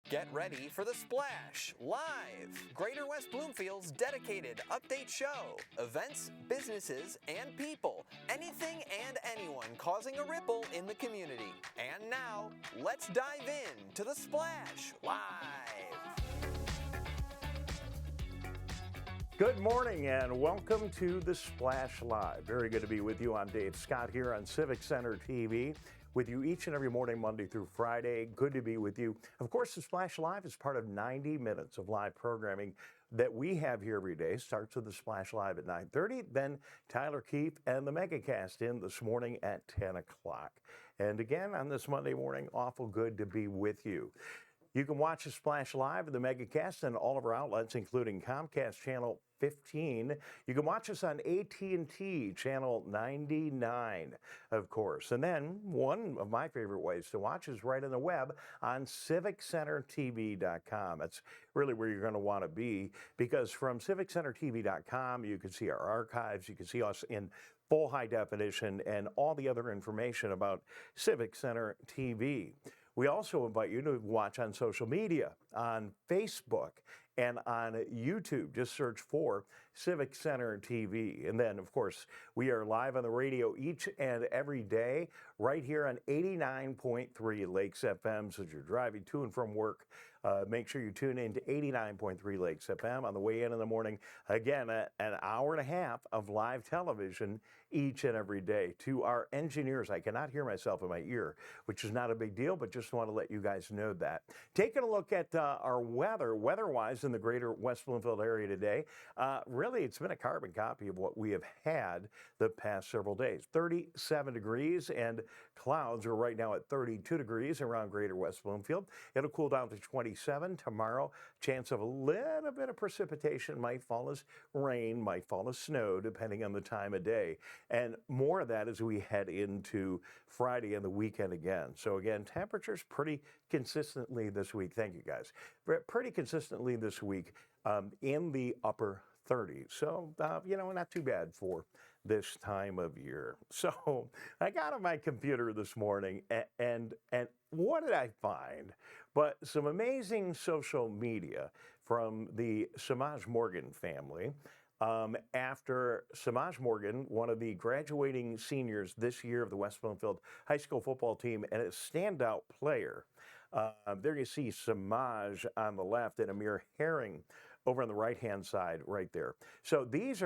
Get ready for the Splash Live, Greater West Bloomfield's dedicated update show. Events, businesses, and people. Anything and anyone causing a ripple in the community. And now, let's dive in to the Splash Live. Good morning and welcome to the Splash Live. Very good to be with you. I'm Dave Scott here on Civic Center TV. With you each and every morning, Monday through Friday. Good to be with you. Of course, the Splash Live is part of 90 minutes of live programming that we have here every day. Starts with the Splash Live at 9:30, then Tyler Keefe and the MegaCast in this morning at 10 o'clock. And again, on this Monday morning, awful good to be with you. You can watch the Splash Live and the MegaCast and all of our outlets, including Comcast Channel 15. You can watch us on AT&T Channel 99, of course. And then one of my favorite ways to watch is right on the web on civiccentertv.com. That's really where you're going to want to be, because from civiccentertv.com, you can see our archives, you can see us in full high definition and all the other information about Civic Center TV. We also invite you to watch on social media, on Facebook and on YouTube. Just search for Civic Center TV. And then, of course, we are live on the radio each and every day right here on 89.3 Lakes FM. So as you're driving to and from work, make sure you tune in to 89.3 Lakes FM on the way in the morning. Again, an hour and a half of live television each and every day. To our engineers, I cannot hear myself in my ear, which is not a big deal, but just want to let you guys know that. Taking a look at our weather-wise in the greater West Bloomfield area today, really it's been a carbon copy of what we have had the past several days. 37 degrees and clouds are right now at 32 degrees around greater West Bloomfield. It'll cool down to 27 tomorrow. Chance of a little bit of precipitation, might fall as rain, might fall as snow, depending on the time of day. And more of that as we head into Friday and the weekend again. So again, temperatures pretty consistently this week. Thank you guys. Pretty consistently this week in the upper 30s. So, not too bad for this time of year. So I got on my computer this morning and what did I find? But some amazing social media from the Samaj Morgan family. After Samaj Morgan, one of the graduating seniors this year of the West Bloomfield High School football team and a standout player. There you see Samaj on the left and Amir Herring over on the right-hand side right there. So these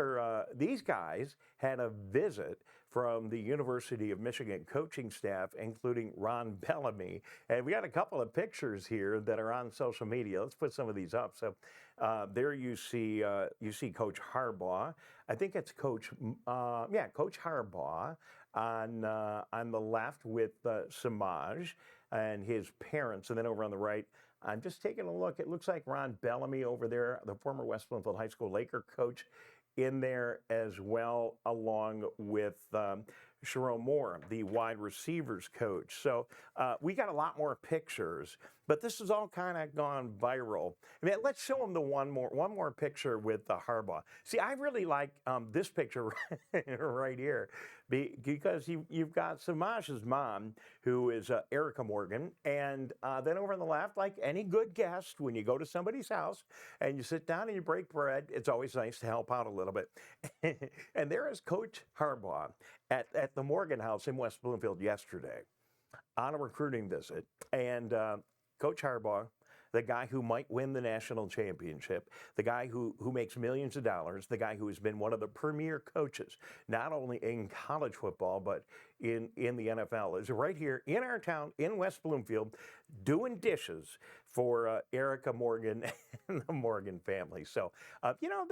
guys had a visit from the University of Michigan coaching staff, including Ron Bellamy. And we got a couple of pictures here that are on social media. Let's put some of these up. So there you see Coach Harbaugh. I think it's Coach Harbaugh on the left with Samaj and his parents. And then over on the right, I'm just taking a look. It looks like Ron Bellamy over there, the former West Bloomfield High School Laker coach, in there as well, along with Sharon Moore, the wide receivers coach. So we got a lot more pictures, but this has all kind of gone viral. I mean, let's show them the one more picture with Harbaugh. See, I really like this picture right here, because you've got Samaj's mom, who is Erica Morgan, and then over on the left, like any good guest, when you go to somebody's house and you sit down and you break bread, it's always nice to help out a little bit. And there is Coach Harbaugh at the Morgan House in West Bloomfield yesterday on a recruiting visit. And Coach Harbaugh, the guy who might win the national championship, the guy who makes millions of dollars, the guy who has been one of the premier coaches, not only in college football, but in the NFL, is right here in our town in West Bloomfield doing dishes for Erica Morgan and the Morgan family. So,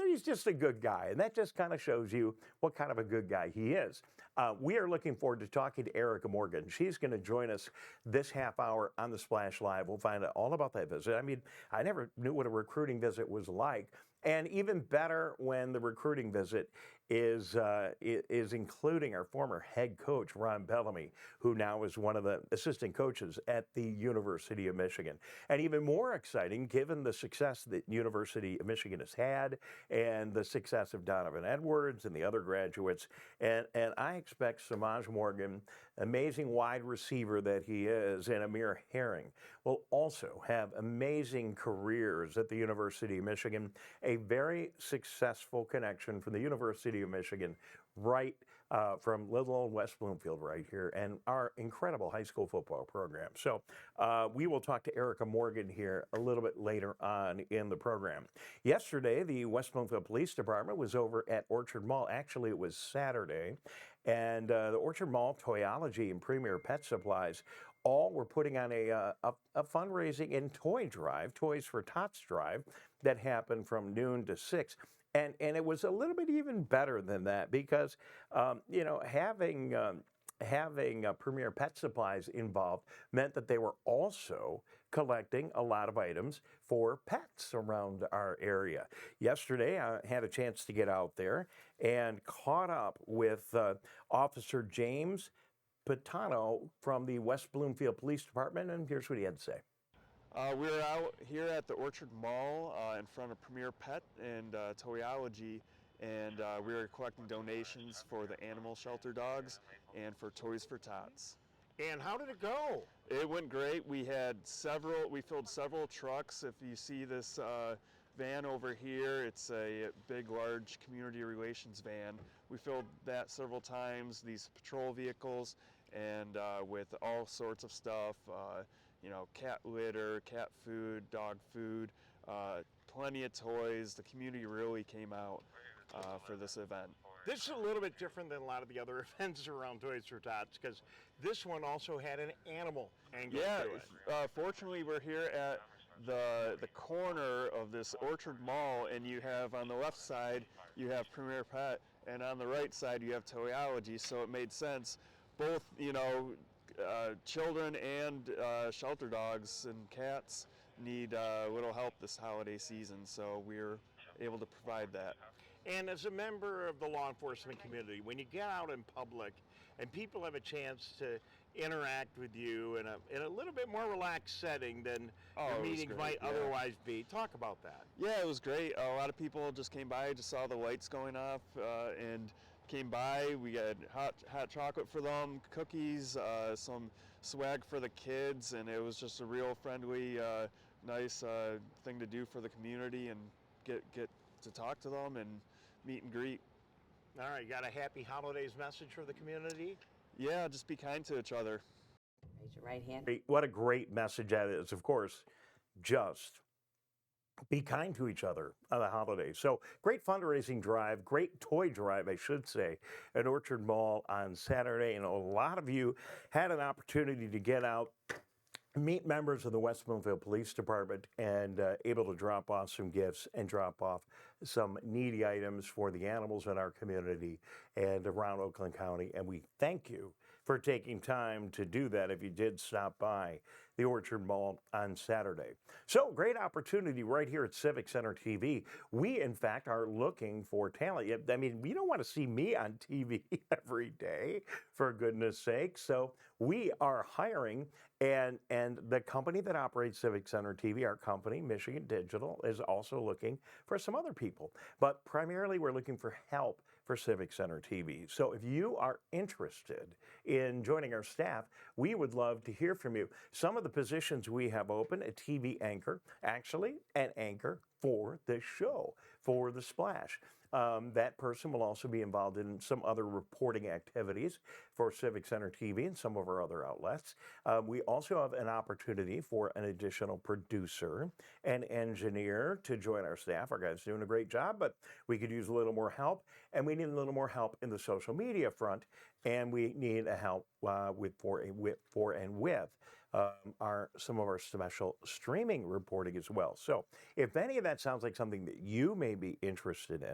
he's just a good guy, and that just kind of shows you what kind of a good guy he is. We are looking forward to talking to Erica Morgan. She's going to join us this half hour on the Splash Live. We'll find out all about that visit. I mean, I never knew what a recruiting visit was like, And even better when the recruiting visit is including our former head coach, Ron Bellamy, who now is one of the assistant coaches at the University of Michigan. And even more exciting, given the success that University of Michigan has had and the success of Donovan Edwards and the other graduates. And I expect Samaj Morgan, amazing wide receiver that he is, and Amir Herring will also have amazing careers at the University of Michigan. A very successful connection from the University of Michigan, right from little old West Bloomfield right here, and our incredible high school football program. So we will talk to Erica Morgan here a little bit later on in the program. Yesterday, the West Bloomfield Police Department was over at Orchard Mall. Actually, it was Saturday, and the Orchard Mall Toyology and Premier Pet Supplies all were putting on a fundraising and toy drive, Toys for Tots drive, that happened from noon to 6. And it was a little bit even better than that because, having Premier Pet Supplies involved meant that they were also collecting a lot of items for pets around our area. Yesterday, I had a chance to get out there and caught up with Officer James Patano from the West Bloomfield Police Department, and here's what he had to say. We're out here at the Orchard Mall in front of Premier Pet and Toyology, and we are collecting donations for the animal shelter dogs and for Toys for Tots. And how did it go? It went great. We filled several trucks. If you see this van over here, it's a big, large community relations van. We filled that several times, these patrol vehicles, and with all sorts of stuff. Cat litter, cat food, dog food, plenty of toys. The community really came out for this event. This is a little bit different than a lot of the other events around Toys for Tots because this one also had an animal angle to it. Fortunately, we're here at the corner of this Orchard Mall, and you have on the left side, you have Premier Pet, and on the right side, you have Toyology, so it made sense. Both, children and shelter dogs and cats need a little help this holiday season, so we're able to provide that. And as a member of the law enforcement community, when you get out in public and people have a chance to interact with you in a little bit more relaxed setting than your meetings might otherwise be, talk about that. Yeah, it was great. A lot of people just came by, just saw the lights going off, and came by. We got hot chocolate for them, cookies, some swag for the kids, and it was just a real friendly, nice thing to do for the community and get to talk to them and meet and greet. All right, you got a happy holidays message for the community? Yeah, just be kind to each other. Raise your right hand. What a great message that is. Of course, just be kind to each other on the holidays. So great fundraising drive, great toy drive, I should say, at Orchard Mall on Saturday. And a lot of you had an opportunity to get out, meet members of the West Bloomfield Police Department, and able to drop off some gifts and drop off some needy items for the animals in our community and around Oakland County. And we thank you for taking time to do that if you did stop by the Orchard Mall on Saturday. So great opportunity right here at Civic Center TV. We, in fact, are looking for talent. I mean, you don't want to see me on TV every day, for goodness sake. So we are hiring, and the company that operates Civic Center TV, our company, Michigan Digital, is also looking for some other people. But primarily, we're looking for help for Civic Center TV. So if you are interested in joining our staff, we would love to hear from you. Some of the positions we have open: a TV anchor, actually an anchor for this show, for The Splash. That person will also be involved in some other reporting activities for Civic Center TV and some of our other outlets. We also have an opportunity for an additional producer and engineer to join our staff. Our guys are doing a great job, but we could use a little more help, and we need a little more help in the social media front, and we need a help with some of our special streaming reporting as well. So if any of that sounds like something that you may be interested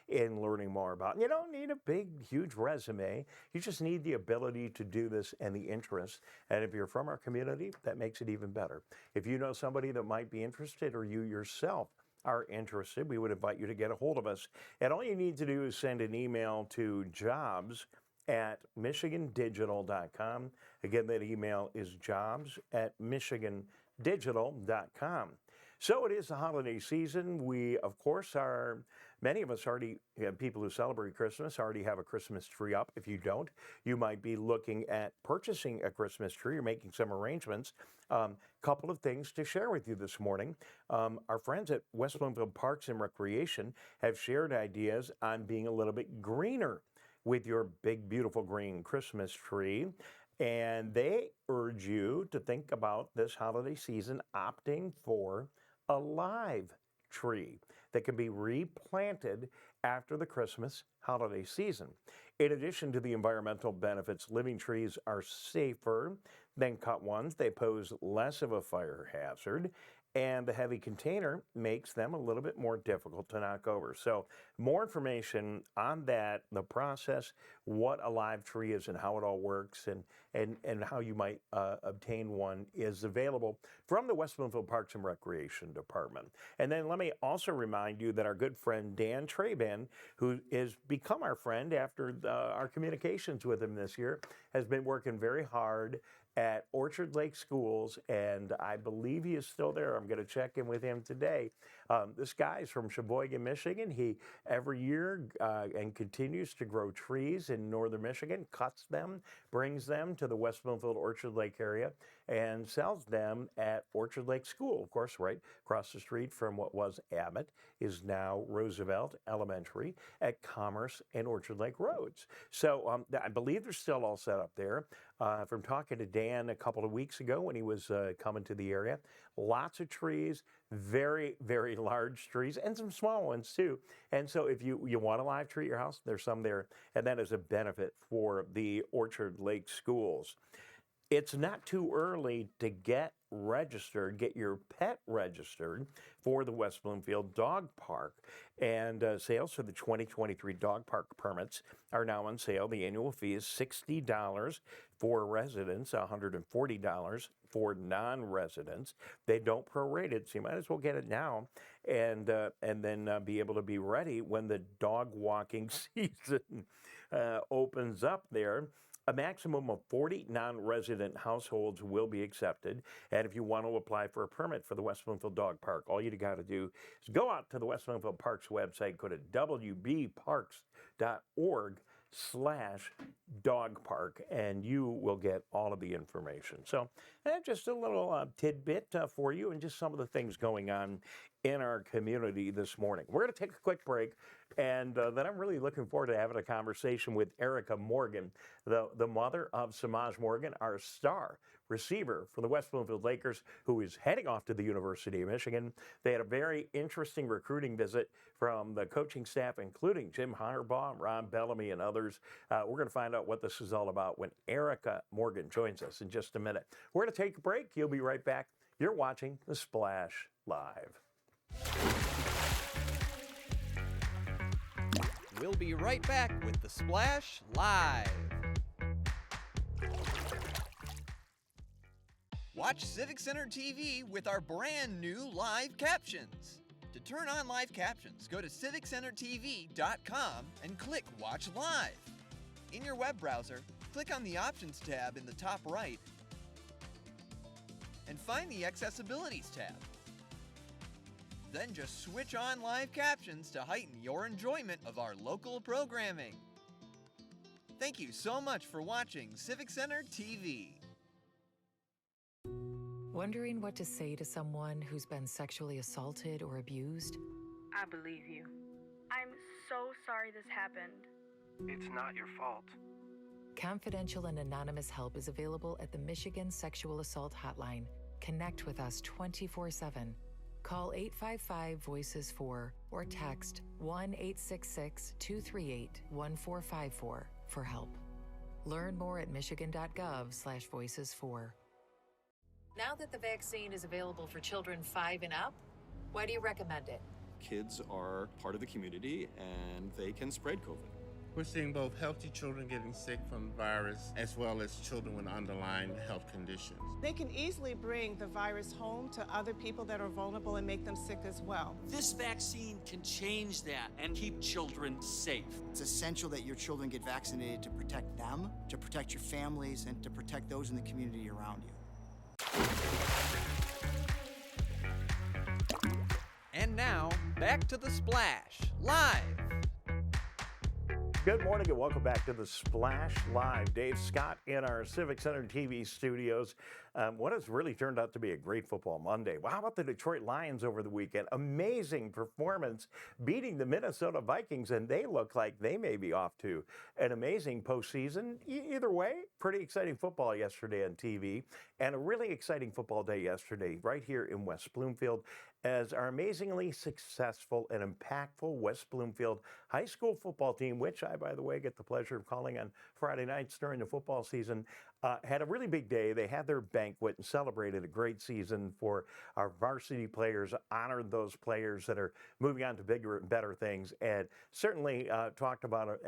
in learning more about, you don't need a big, huge resume. You just need the ability to do this and the interest. And if you're from our community, that makes it even better. If you know somebody that might be interested, or you yourself are interested, we would invite you to get a hold of us. And all you need to do is send an email to jobs@michigandigital.com. Again, that email is jobs@michigandigital.com. So it is the holiday season. We, of course, many of us already, people who celebrate Christmas already have a Christmas tree up. If you don't, you might be looking at purchasing a Christmas tree or making some arrangements. Couple of things to share with you this morning. Our friends at West Bloomfield Parks and Recreation have shared ideas on being a little bit greener with your big, beautiful green Christmas tree. And they urge you to think about this holiday season opting for a live tree that can be replanted after the Christmas holiday season. In addition to the environmental benefits, living trees are safer than cut ones. They pose less of a fire hazard, and the heavy container makes them a little bit more difficult to knock over. So more information on that, the process, what a live tree is and how it all works, and how you might obtain one is available from the West Bloomfield Parks and Recreation Department. And then let me also remind you that our good friend Dan Traban, who has become our friend after our communications with him this year, has been working very hard at Orchard Lake Schools, and I believe he is still there. I'm going to check in with him today. This guy is from Sheboygan, Michigan. He every year and continues to grow trees in northern Michigan, cuts them, brings them to the West Bloomfield Orchard Lake area, and sells them at Orchard Lake School. Of course, right across the street from what was Abbott is now Roosevelt Elementary at Commerce and Orchard Lake Roads. So I believe they're still all set up there. From talking to Dan a couple of weeks ago when he was coming to the area, lots of trees, very, very large trees, and some small ones too. And so if you want a live tree at your house, there's some there, and that is a benefit for the Orchard Lake Schools. It's not too early to get registered, get your pet registered for the West Bloomfield Dog Park. And sales for the 2023 dog park permits are now on sale. The annual fee is $60 for residents, $140 for non-residents. They don't prorate it, so you might as well get it now and then be able to be ready when the dog walking season opens up there. A maximum of 40 non-resident households will be accepted. And if you want to apply for a permit for the West Bloomfield Dog Park, all you got to do is go out to the West Bloomfield Parks website, go to wbparks.org/dog park, and you will get all of the information. So just a little tidbit for you and just some of the things going on in our community this morning. We're going to take a quick break, and then I'm really looking forward to having a conversation with Erica Morgan, the mother of Samaj Morgan, our star receiver for the West Bloomfield Lakers, who is heading off to the University of Michigan. They had a very interesting recruiting visit from the coaching staff, including Jim Harbaugh, Ron Bellamy, and others. We're going to find out what this is all about when Erica Morgan joins us in just a minute. We're going to take a break. You'll be right back. You're watching The Splash Live. We'll be right back with The Splash Live. Watch Civic Center TV with our brand new live captions. To turn on live captions, go to civiccentertv.com and click Watch Live. In your web browser, click on the Options tab in the top right and find the Accessibilities tab. Then just switch on live captions to heighten your enjoyment of our local programming. Thank you so much for watching Civic Center TV. Wondering what to say to someone who's been sexually assaulted or abused? I believe you. I'm so sorry this happened. It's not your fault. Confidential and anonymous help is available at the Michigan Sexual Assault Hotline. Connect with us 24/7. Call 855-VOICES-4 or text 1-866-238-1454 for help. Learn more at michigan.gov/voices4. Now that the vaccine is available for children 5 and up, why do you recommend it? Kids are part of the community and they can spread COVID. We're seeing both healthy children getting sick from the virus as well as children with underlying health conditions. They can easily bring the virus home to other people that are vulnerable and make them sick as well. This vaccine can change that and keep children safe. It's essential that your children get vaccinated to protect them, to protect your families, and to protect those in the community around you. And now, back to the Splash, live. Good morning and welcome back to the Splash Live. Dave Scott in our Civic Center TV studios. What has really turned out to be a great football Monday. Well, how about the Detroit Lions over the weekend? Amazing performance, beating the Minnesota Vikings, and they look like they may be off to an amazing postseason. Either way, pretty exciting football yesterday on TV, and a really exciting football day yesterday right here in West Bloomfield, as our amazingly successful and impactful West Bloomfield high school football team, which I, by the way, get the pleasure of calling on Friday nights during the football season, had a really big day. They had their banquet and celebrated a great season for our varsity players, honored those players that are moving on to bigger and better things, and certainly talked about it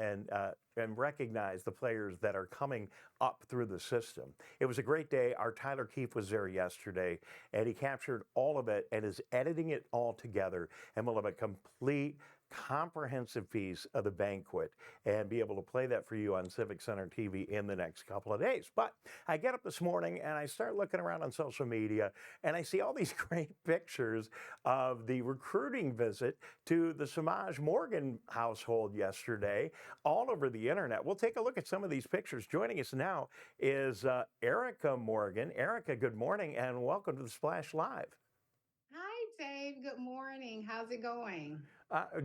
and recognized the players that are coming up through the system. It was a great day. Our Tyler Keefe was there yesterday, and he captured all of it and is editing it all together, and we'll have a complete comprehensive piece of the banquet and be able to play that for you on Civic Center TV in the next couple of days. But I get up this morning and I start looking around on social media and I see all these great pictures of the recruiting visit to the Samaj Morgan household yesterday all over the internet. We'll take a look at some of these pictures. Joining us now is Erica Morgan. Erica, good morning and welcome to the Splash Live. Hi, Dave. Good morning. How's it going?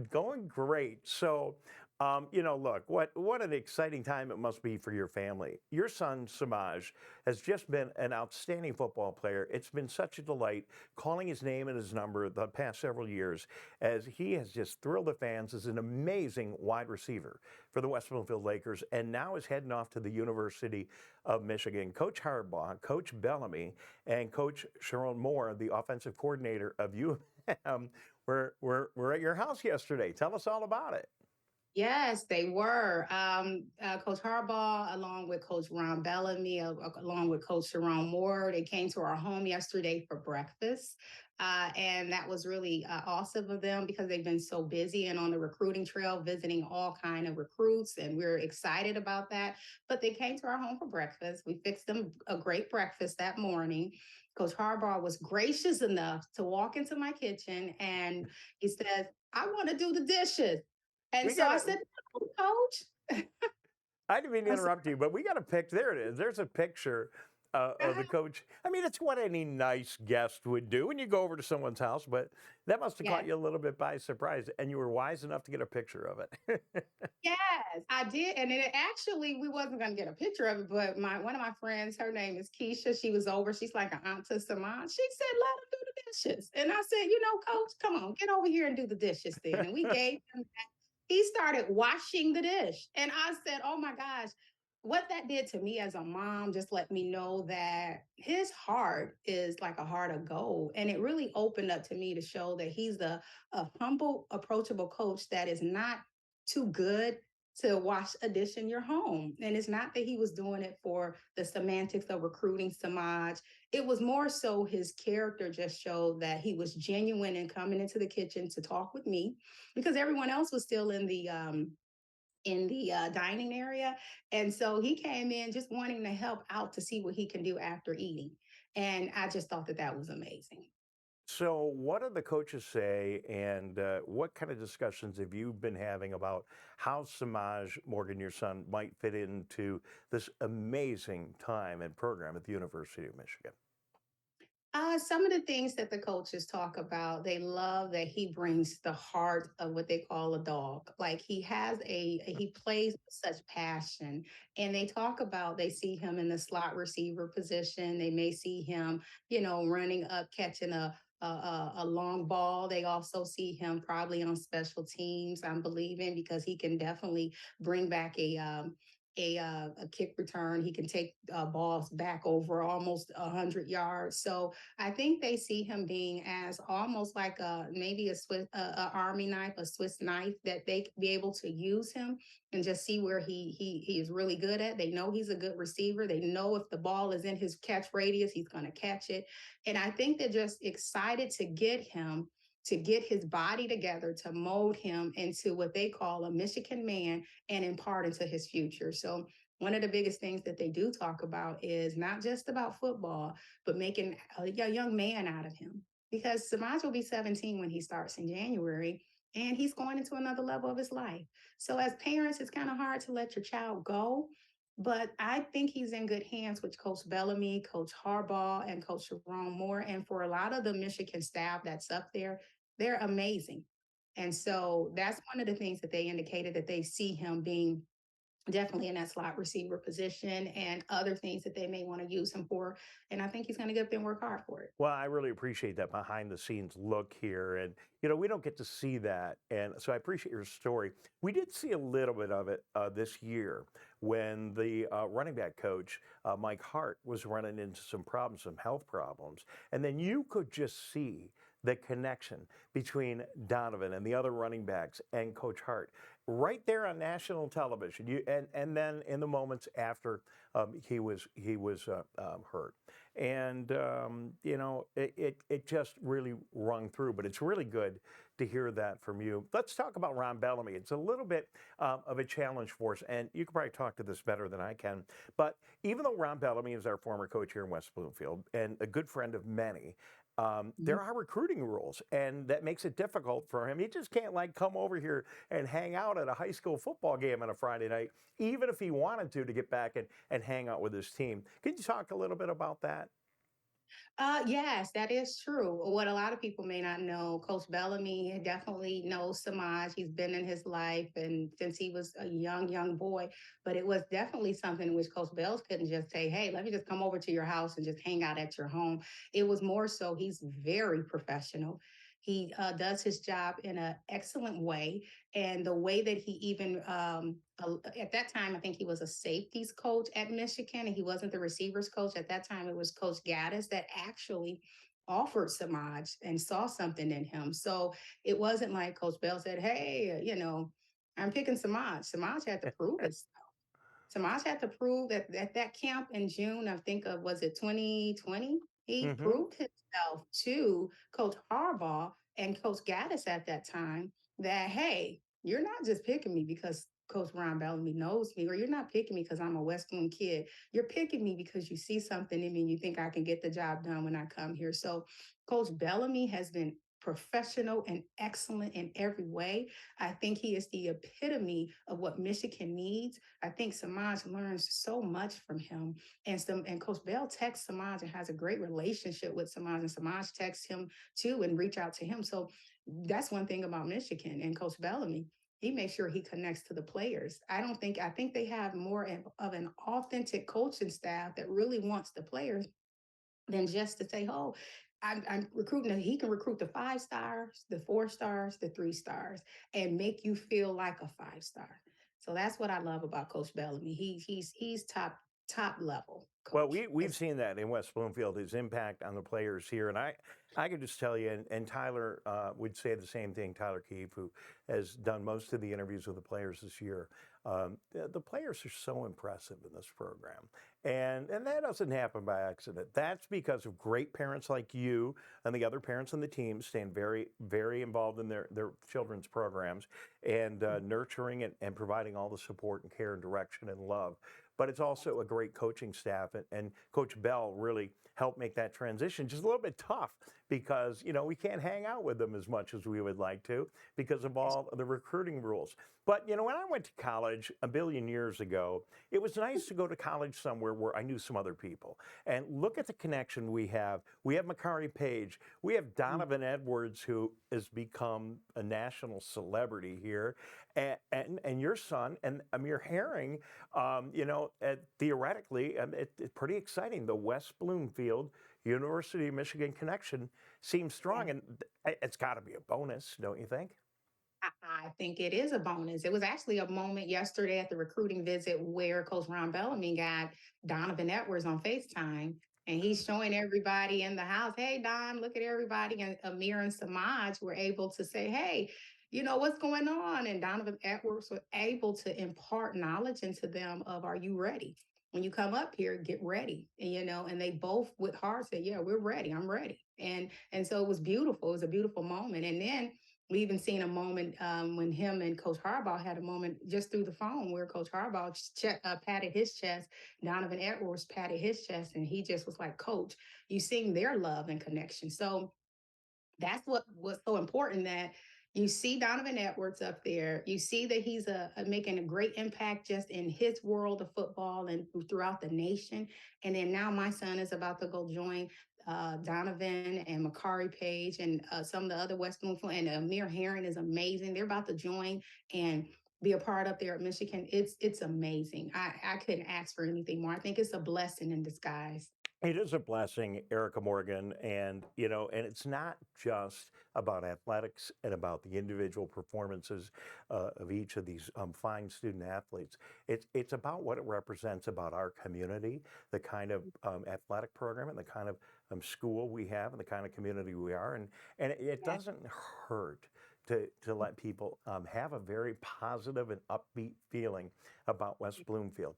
Going great. So, look, what an exciting time it must be for your family. Your son, Samaj, has just been an outstanding football player. It's been such a delight calling his name and his number the past several years, as he has just thrilled the fans as an amazing wide receiver for the West Bloomfield Lakers, and now is heading off to the University of Michigan. Coach Harbaugh, Coach Bellamy, and Coach Sharon Moore, the offensive coordinator of UM, were at your house yesterday. Tell us all about it. Yes, they were. Coach Harbaugh, along with Coach Ron Bellamy, along with Coach Sharon Moore, they came to our home yesterday for breakfast. And that was really awesome of them because they've been so busy and on the recruiting trail, visiting all kind of recruits. And we're excited about that. But they came to our home for breakfast. We fixed them a great breakfast that morning. Coach Harbaugh was gracious enough to walk into my kitchen and he said, "I want to do the dishes." And I said, "No, Coach." I didn't mean to interrupt you, but we got a pic. There it is. There's a picture of the coach. I mean, it's what any nice guest would do when you go over to someone's house, but that must have caught you a little bit by surprise, and you were wise enough to get a picture of it. Yes, I did. And it actually, we wasn't going to get a picture of it, but one of my friends, her name is Keisha. She was over. She's like an aunt to Samaj. She said, "Let him do the dishes." And I said, "Coach, come on, get over here and do the dishes then." And we gave him that. He started washing the dish. And I said, "Oh my gosh," what that did to me as a mom just let me know that his heart is like a heart of gold. And it really opened up to me to show that he's a humble, approachable coach that is not too good to wash a dish in your home. And it's not that he was doing it for the semantics of recruiting Samaj. It was more so his character just showed that he was genuine in coming into the kitchen to talk with me because everyone else was still in the dining area. And so he came in just wanting to help out to see what he can do after eating. And I just thought that was amazing. So what do the coaches say, and what kind of discussions have you been having about how Samaj Morgan, your son, might fit into this amazing time and program at the University of Michigan? Some of the things that the coaches talk about, they love that he brings the heart of what they call a dog. Like he plays with such passion. And they talk about, they see him in the slot receiver position. They may see him, running up, catching a long ball. They also see him probably on special teams, I'm believing, because he can definitely bring back a kick return. He can take balls back over almost 100 yards. So I think they see him being as almost like maybe a Swiss, army knife, a Swiss knife, that they could be able to use him and just see where he is really good at. They know he's a good receiver. They know if the ball is in his catch radius, he's going to catch it. And I think they're just excited to get him, to get his body together, to mold him into what they call a Michigan man and impart into his future. So one of the biggest things that they do talk about is not just about football, but making a young man out of him. Because Samaj will be 17 when he starts in January, and he's going into another level of his life. So as parents, it's kind of hard to let your child go. But I think he's in good hands with Coach Bellamy, Coach Harbaugh, and Coach Sharon Moore. And for a lot of the Michigan staff that's up there, they're amazing. And so that's one of the things that they indicated, that they see him being definitely in that slot receiver position, and other things that they may want to use him for. And I think he's going to get up there and work hard for it. Well, I really appreciate that behind the scenes look here. And, we don't get to see that. And so I appreciate your story. We did see a little bit of it this year when the running back coach, Mike Hart, was running into some problems, some health problems. And then you could just see the connection between Donovan and the other running backs and Coach Hart right there on national television. And then in the moments after he was hurt, and it just really rung through. But it's really good to hear that from you. Let's talk about Ron Bellamy. It's a little bit of a challenge for us, and you can probably talk to this better than I can. But even though Ron Bellamy is our former coach here in West Bloomfield and a good friend of many, there are recruiting rules, and that makes it difficult for him. He just can't come over here and hang out at a high school football game on a Friday night, even if he wanted to get back and hang out with his team. Could you talk a little bit about that? Yes, that is true. What a lot of people may not know, Coach Bellamy definitely knows Samaj. He's been in his life and since he was a young boy. But it was definitely something which Coach Bells couldn't just say, hey, let me just come over to your house and just hang out at your home. It was more so he's very professional. He does his job in an excellent way. And the way that he even, at that time, I think he was a safeties coach at Michigan, and he wasn't the receivers coach. At that time, it was Coach Gaddis that actually offered Samaj and saw something in him. So it wasn't like Coach Bell said, hey, I'm picking Samaj. Samaj had to prove it. Samaj had to prove that at that camp in June, I think of, was it 2020? He proved himself to Coach Harbaugh and Coach Gaddis at that time that, hey, you're not just picking me because Coach Ron Bellamy knows me, or you're not picking me because I'm a West Bloom kid. You're picking me because you see something in me and you think I can get the job done when I come here. So Coach Bellamy has been professional and excellent in every way. I think he is the epitome of what Michigan needs. I think Samaj learns so much from him. And Coach Bell texts Samaj and has a great relationship with Samaj, and Samaj texts him too and reach out to him. So that's one thing about Michigan and Coach Bellamy. He makes sure he connects to the players. I think they have more of an authentic coaching staff that really wants the players than just to say, oh, I'm recruiting. He can recruit the 5 stars, the 4 stars, the 3 stars, and make you feel like a 5-star. So that's what I love about Coach Bellamy. He's top level coach. Well, we've seen that in West Bloomfield, his impact on the players here. And I could just tell you, and Tyler would say the same thing, Tyler Keefe, who has done most of the interviews with the players this year. The players are so impressive in this program. And that doesn't happen by accident. That's because of great parents like you and the other parents on the team staying very, very involved in their children's programs and nurturing and providing all the support and care and direction and love. But it's also a great coaching staff, and Coach Bell really helped make that transition just a little bit tough because, we can't hang out with them as much as we would like to because of all the recruiting rules. But, when I went to college a billion years ago, it was nice to go to college somewhere where I knew some other people. And look at the connection we have. We have Makari Page. We have Donovan Edwards, who has become a national celebrity here. And your son, and Amir Herring, theoretically, it's pretty exciting. The West Bloomfield University of Michigan connection seems strong, and it's got to be a bonus, don't you think? I think it is a bonus. It was actually a moment yesterday at the recruiting visit where Coach Ron Bellamy got Donovan Edwards on FaceTime. And he's showing everybody in the house, hey, Don, look at everybody. And Amir and Samaj were able to say, hey, you know, what's going on? And Donovan Edwards was able to impart knowledge into them of, are you ready? When you come up here, get ready. And, you know, and they both with heart said, yeah, we're ready. I'm ready. And so it was beautiful. It was a beautiful moment. And then we even seen a moment when him and Coach Harbaugh had a moment just through the phone where Coach Harbaugh patted his chest, Donovan Edwards patted his chest, and he just was like, Coach, you seen their love and connection. So that's what was so important, that you see Donovan Edwards up there. You see that he's making a great impact just in his world of football and throughout the nation. And then now my son is about to go join Donovan and Makari Page and some of the other West Bloomfield, and Amir Herring is amazing. They're about to join and be a part up there at Michigan. It's amazing. I couldn't ask for anything more. I think it's a blessing in disguise. It is a blessing, Erica Morgan, and and it's not just about athletics and about the individual performances of each of these fine student athletes. It's about what it represents about our community, the kind of athletic program and the kind of school we have and the kind of community we are, and it doesn't hurt to let people have a very positive and upbeat feeling about West Bloomfield.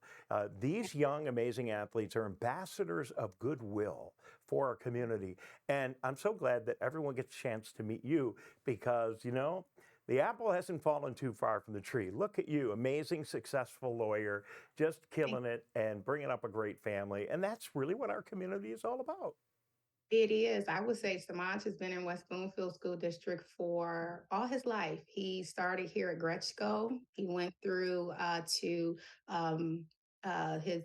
These young, amazing athletes are ambassadors of goodwill for our community. And I'm so glad that everyone gets a chance to meet you because, the apple hasn't fallen too far from the tree. Look at you, amazing, successful lawyer, just killing it and bringing up a great family. And that's really what our community is all about. It is. I would say Samaj has been in West Bloomfield School District for all his life. He started here at Gretschko. He went through to his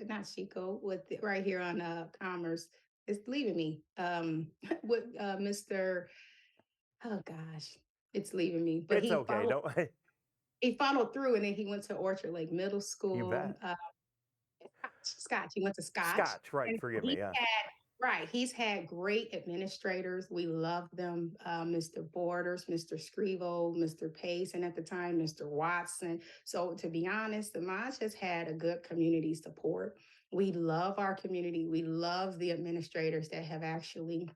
not Chico, right here on Commerce. It's leaving me. With Mr. Oh gosh, it's leaving me. But it's okay. He followed through, and then he went to Orchard Lake Middle School. You bet. Scotch. He went to Scotch. Scotch, right. And forgive me, yeah. He's had great administrators. We love them. Mr. Borders, Mr. Scrivo, Mr. Pace, and at the time, Mr. Watson. So to be honest, Samaj has had a good community support. We love our community. We love the administrators that have actually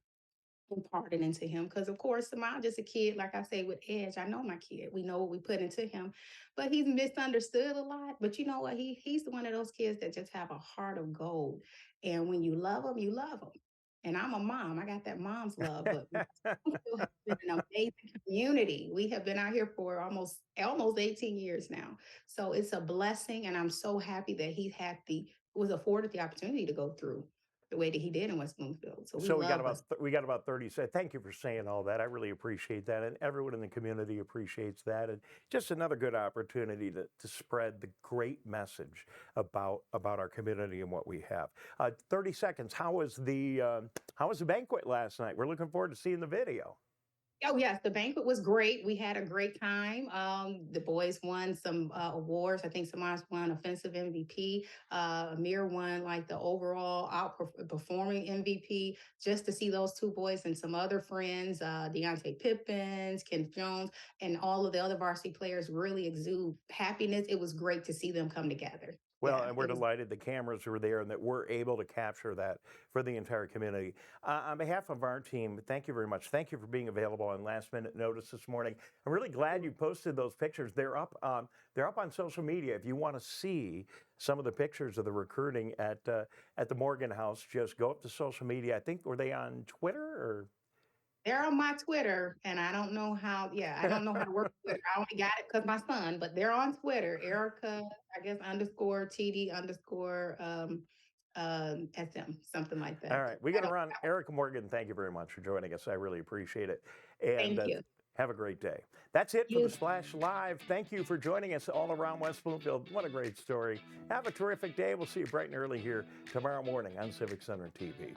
imparted into him, because of course Samaj is a kid, like I say, with edge. I know my kid, we know what we put into him, but he's misunderstood a lot. But you know what, he's one of those kids that just have a heart of gold, and when you love him, you love him. And I'm a mom, I got that mom's love. But Bloomfield has been an amazing community. We have been out here for almost 18 years now, so it's a blessing, and I'm so happy that he was afforded the opportunity to go through the way that he did in West Bloomfield. So we got about 30 seconds. Thank you for saying all that. I really appreciate that. And everyone in the community appreciates that. And just another good opportunity to spread the great message about our community and what we have. 30 seconds. How was the banquet last night? We're looking forward to seeing the video. Oh, yes, the banquet was great. We had a great time. The boys won some awards. I think Samaj won offensive MVP. Amir won like the overall outperforming MVP. Just to see those two boys and some other friends, Deontay Pippins, Kenneth Jones, and all of the other varsity players really exude happiness. It was great to see them come together. Well, and we're delighted the cameras were there and that we're able to capture that for the entire community. On behalf of our team, thank you very much. Thank you for being available on last minute notice this morning. I'm really glad you posted those pictures. They're up on social media. If you want to see some of the pictures of the recruiting at the Morgan House, just go up to social media. I think, were they on Twitter or? They're on my Twitter, and I don't know how. Yeah, I don't know how to work Twitter. I only got it because my son, but they're on Twitter. Erica, I guess _TD _SM, something like that. All right, we got to run. Erica Morgan, thank you very much for joining us. I really appreciate it. And thank you. Have a great day. That's it for the Splash Live. Thank you for joining us all around West Bloomfield. What a great story. Have a terrific day. We'll see you bright and early here tomorrow morning on Civic Center TV.